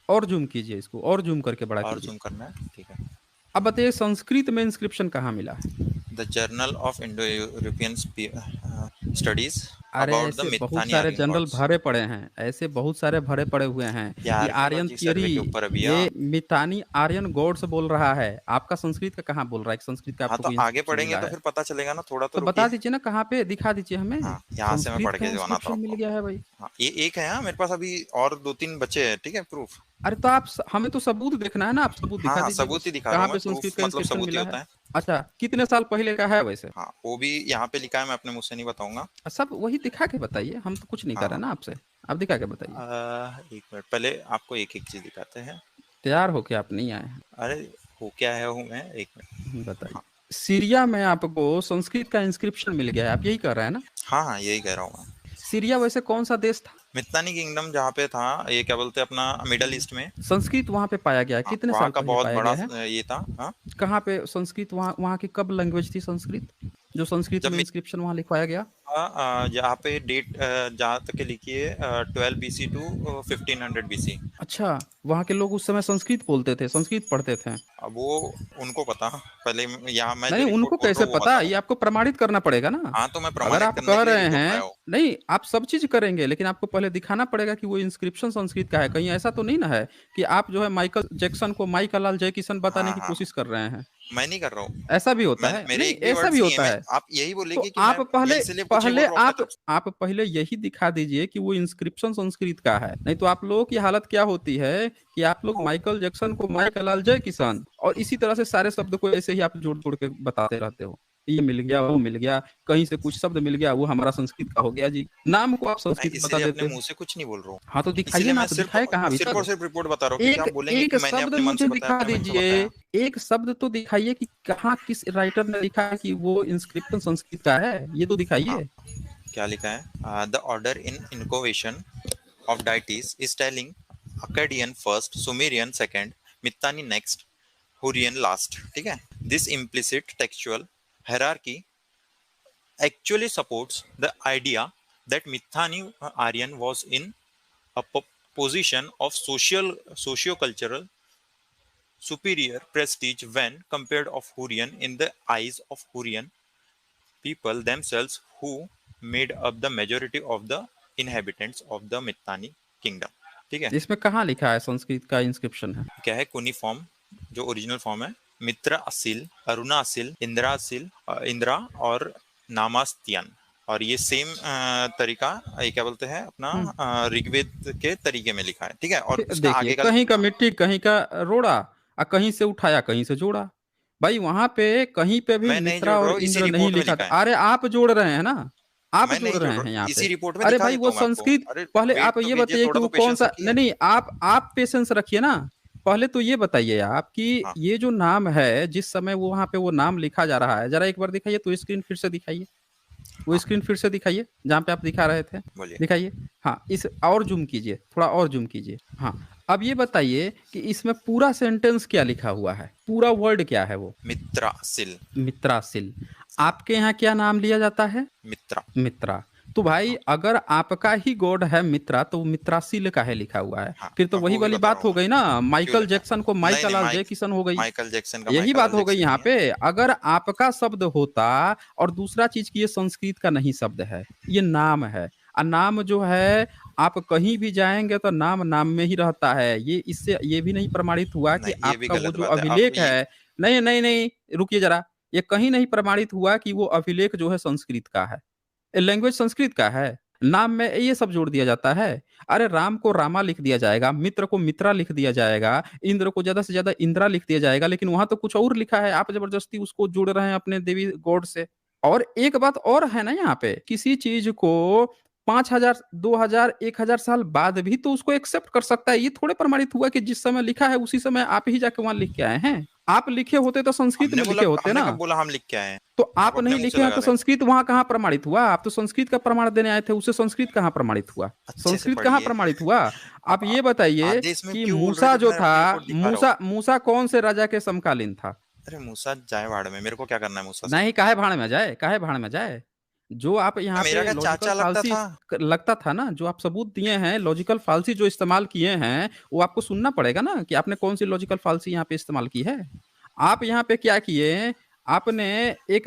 और जूम कीजिए इसको, और जूम करके बड़ा और कीजिए। जूम करना है, ठीक है। अब बताइए संस्कृत में इंस्क्रिप्शन कहाँ मिला है? The journal of Indo European studies अरे अबाउट द ऐसे बहुत मित्तानी सारे आर्यन जनरल गॉड्स। भरे पड़े हैं, ऐसे बहुत सारे भरे पड़े हुए हैं। ये ये आर्यन आर्कियोलॉजी थियरी, सर्वे के ऊपर अभी। ये मितानी आर्यन गॉड्स बोल रहा है, आपका संस्कृत का कहाँ बोल रहा है कि संस्कृत का हाँ, आपको तो कोई आगे इंस्क्रिप्शन पढ़ेंगे मिला तो है? फिर पता चलेगा ना, थोड़ा तो तो बता रुकिए। दीजिए ना कहाँ पे, दिखा दीजिए हमें। हाँ, यहाँ से मैं संस्कृत पढ़ का के बनाता हूँ इंस्क्रिप्शन मिल आपको। गया है भाई। हाँ, ये एक है। हाँ, मेरे पास अभी और 2-3 बचे हैं, ठीक है, प्रूफ। अरे तो आप हमें तो सबूत देखना है ना, आप सबूत हाँ दिखा हाँ, दीजिए सबूत बस, ही दिखा रहा कहाँ हूँ मैं, पे संस्कृत प्रूफ का मतलब इंस्क्रिप्शन सबूत ही मिला होता है। है। अच्छा, कितने साल पहले का है वैसे? हाँ, वो भी यहाँ पे लिखा है, मैं अपने मुँह से नहीं बताऊंगा। सब वही दिखा के बताइए, हम तो कुछ नहीं कर रहे हाँ। ना आपसे। आप दिखा के बताइए। एक मिनट, पहले आपको एक एक चीज दिखाते हैं। तैयार होके आप नहीं आए हैं। अरे, हो क्या है हूँ मैं, एक मिनट। बताइए। हाँ सीरिया में आपको संस्कृत का इंस्क्रिप्शन मिल गया है, आप यही कह रहे हैं ना? हाँ हाँ, यही कह रहा हूँ मैं। सीरिया वैसे कौन सा देश था? मित्तानी किंगडम जहाँ पे था, ये क्या बोलते हैं अपना, मिडल ईस्ट में। संस्कृत वहां पे पाया गया है, हाँ, कितने वहाँ साल का पहले बहुत पाया बड़ा गया है? ये था। हाँ, कहाँ पे संस्कृत, वहाँ वहाँ की कब लैंग्वेज थी संस्कृत, जो संस्कृत जब में इंस्क्रिप्शन वहाँ लिखवाया गया? यहाँ पे डेट जहाँ तक के लिखी है, 12 BC टू 1500 BC। अच्छा, वहाँ के लोग उस समय संस्कृत बोलते थे, संस्कृत पढ़ते थे? अब वो उनको पता। पहले यहाँ मैं जो नहीं, रिपोर्ट उनको बोल रहा कैसे हूँ वो पता, बताऊँ। ये आपको प्रमाणित करना पड़ेगा ना। हाँ, तो मैं अगर प्रमाणित आप करने कह के लिए रहे रिपोर्ट लाया हैं, हूँ। नहीं आप सब चीज करेंगे, लेकिन आपको पहले दिखाना पड़ेगा कि वो इंस्क्रिप्शन संस्कृत का है। कहीं ऐसा तो नहीं ना है कि आप जो है माइकल जैक्सन को माइकल लाल जय किशन बताने हाँ की हाँ, कोशिश कर रहे हैं? मैं नहीं कर रहा हूँ। ऐसा भी होता मैं, है? मेरे नहीं, एक भी ऐसा भी वर्ड्स नहीं है। होता मैं, है। आप यही तो बोलेंगे कि आप मैं पहले इसलिए कुछ नहीं बोल पहले रहा हूँ मैं तो। आप पहले यही दिखा दीजिए कि वो इंस्क्रिप्शन संस्कृत का है, नहीं तो आप लोगों की हालत क्या होती है कि आप लोग माइकल जैक्सन को माइकल लाल जय किशन और इसी तरह से सारे शब्द को ऐसे ही आप जोड़ जोड़ के बताते रहते हो। ये मिल गया, वो मिल गया, कहीं से कुछ शब्द मिल गया, वो हमारा संस्कृत का हो गया जी, नाम को आप मैं संस्कृत बता इसीलिए अपने देते हो। मुंह से कुछ नहीं बोल रहा हूँ। हाँ तो दिखाइए इसीलिए ना, मैं तो सिर्फ दिखाए कहाँ अभी सिर्फ और तक? सिर्फ रिपोर्ट बता रहा हूँ, क्योंकि एक आप बोलेंगे एक कि मैंने शब्द अपने मन मुझे से बताया, दिखा अपने मन से दीजिए, बताया। एक शब्द तो दिखाइए कि कहाँ किस राइटर ने लिखा है कि वो इंस्क्रिप्शन संस्कृत का है, ये तो हाँ, दिखाइए। क्या लिखा है? The order in invocation of deities is telling Akkadian first, Sumerian second, Mittani next, Hurrian last. ठीक है। This implicit textual hierarchy actually supports the idea that Mithani Aryan was in a position of socio-cultural superior prestige when compared of Hurrian in the eyes of Hurrian people themselves, who made up the majority of the inhabitants of the Mittani kingdom। ठीक है। इसमें कहाँ लिखा है संस्कृत का inscription है? क्या है? कुनी फॉर्म, जो ओरिजिनल फॉर्म है, मित्र असिल, अरुणा असिल, इंदिरा असिल, इंदिरा और नामास्तियन। और ये सेम तरीका, ये क्या बोलते हैं अपना, हम्म। ऋग्वेद के तरीके में लिखा है। ठीक है। और उसका देखिए, आगे का, कहीं का मिट्टी कहीं का रोड़ा, और कहीं से उठाया कहीं से जोड़ा। भाई वहां पे कहीं पे भी मैं नहीं मित्रा जोड़ रहा और हूँ, इसी इंद्र नहीं रिपोर्ट में लिखा लिखा था। है। अरे आप जोड़ रहे हैं ना, आप मैं जोड़ नहीं जोड़ रहे रहा हैं हूँ, यहाँ पे। इसी रिपोर्ट में अरे दिखा भाई देता वो हूँ मैं आपको। संस्कृत, अरे, पहले आप वेट तो ये कीजिए, बताइए कि थोड़ा वो तो कौन पेशेंस सा, रखिए। नहीं नहीं, आप पेशेंस रखिए ना। पहले तो ये बताइए आप कि हाँ, ये जो नाम है, जिस समय वो वहां पे वो नाम लिखा जा रहा है, जरा एक बार दिखाइए तो, स्क्रीन फिर से दिखाइए, वो हाँ, स्क्रीन फिर से दिखाइए जहाँ पे आप दिखा रहे थे। बोलिए। दिखाइए। हाँ, इस और जूम कीजिए, थोड़ा और जूम कीजिए। हाँ, अब ये बताइए कि इसमें पूरा सेंटेंस क्या लिखा हुआ है, पूरा वर्ड क्या है वो? मित्रा असिल। मित्रासिल। हाँ, आपके यहाँ क्या नाम लिया जाता है? मित्रा। मित्रा। तो भाई हाँ अगर आपका ही गॉड है मित्रा, तो वो मित्रासील का है लिखा हुआ है, हाँ, फिर तो मैं वही वो भी वाली बता रहा बात हूँ हो मैं। गई ना, क्यों माइकल लिखा है? जैक्सन को नहीं माइकल नहीं, लाल जय किशन हो गई। माइकल जैक्सन का यही माइकल बात लाल हो गई जैक्सन यहाँ नहीं है। पे। अगर आपका शब्द होता, और दूसरा चीज की ये संस्कृत का नहीं शब्द है, ये नाम है। और नाम जो है, आप कहीं भी जाएंगे तो नाम नाम में ही रहता है। ये इससे ये भी नहीं प्रमाणित हुआ कि नहीं, ये भी आपका वो गलत जो बात है। आप अभिलेख ये, है, नहीं नहीं नहीं, रुकिए जरा, ये कहीं नहीं प्रमाणित हुआ कि वो अभिलेख जो है संस्कृत का है, लैंग्वेज संस्कृत का है। नाम में ये सब जोड़ दिया जाता है। अरे राम को रामा लिख दिया जाएगा, मित्र को मित्रा लिख दिया जाएगा, इंद्र को ज्यादा से ज्यादा इंद्रा लिख दिया जाएगा, लेकिन वहां तो कुछ और लिखा है, आप जबरदस्ती उसको जोड़ रहे हैं अपने देवी गॉड से। और एक बात और है ना, यहाँ पे किसी चीज को 5,000, 2,000, 1,000 साल बाद भी तो उसको एक्सेप्ट कर सकता है। ये थोड़े प्रमाणित हुआ कि जिस समय लिखा है उसी समय आप ही जाके वहां लिख के आए हैं। आप लिखे होते तो संस्कृत में लिखे होते हमने ना। कब बोला हम लिख के आए हैं? तो आप आप अपने नहीं मुंह से लिखे हैं लगा तो रहे हैं। संस्कृत वहां कहाँ प्रमाणित हुआ? आप तो संस्कृत का प्रमाण देने आए थे, उससे संस्कृत कहाँ प्रमाणित हुआ? अच्छे से संस्कृत कहाँ पढ़िए। प्रमाणित हुआ? आप ये बताइए आधे इसमें कि क्यों बोल रहे मूसा जब जो मैं था, अपनी रिपोर्ट दिखा रहा हूँ? मूसा मूसा कौन से राजा के समकालीन था? अरे, मूसा जाए भाड़ में, मेरे को क्या करना है मूसा से? नहीं, काहे भाड़ में जाए, काहे भाड़ में जाए? जो आप यहाँ मेरा पे क्या लॉजिकल चाचा लगता फालसी था। लगता था ना, जो आप सबूत दिए हैं, लॉजिकल फालसी जो इस्तेमाल किए हैं, वो आपको सुनना पड़ेगा ना कि आपने कौन सी लॉजिकल फालसी यहाँ पे इस्तेमाल की है। आप यहाँ पे क्या किए, आपने एक